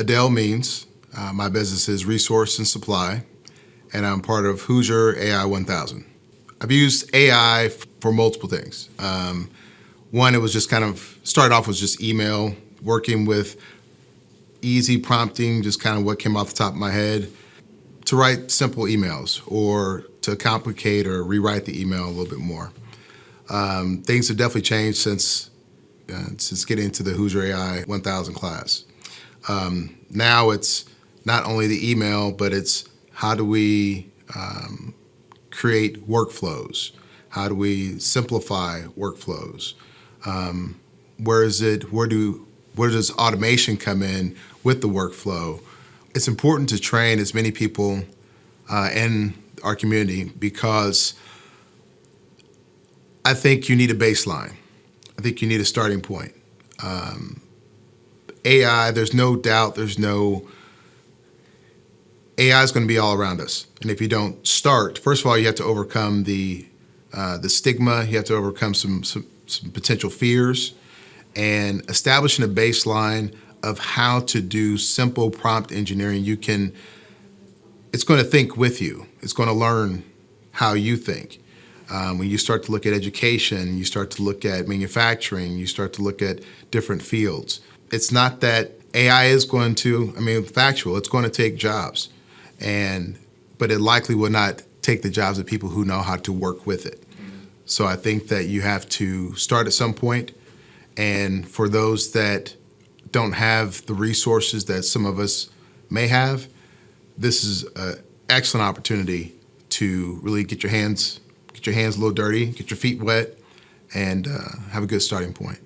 Adell Means. My business is Resource and Supply, and I'm part of Hoosier AI 1000. I've used AI for multiple things. One, it was just kind of, started off with just email, working with easy prompting, just kind of what came off the top of my head, to write simple emails or to complicate or rewrite the email a little bit more. Things have definitely changed since getting into the Hoosier AI 1000 class. Now it's not only the email, but it's how do we create workflows? How do we simplify workflows? Where does automation come in with the workflow? It's important to train as many people in our community because I think you need a baseline. I think you need a starting point. AI, there's no doubt, AI is going to be all around us. And if you don't start, first of all, you have to overcome the stigma. You have to overcome some potential fears, and establishing a baseline of how to do simple prompt engineering. It's going to think with you. It's going to learn how you think. When you start to look at education, you start to look at manufacturing, you start to look at different fields. It's not that AI is going to, factual, it's going to take jobs, but it likely will not take the jobs of people who know how to work with it. So I think that you have to start at some point, and for those that don't have the resources that some of us may have, this is an excellent opportunity to really get your hands a little dirty, get your feet wet, and have a good starting point.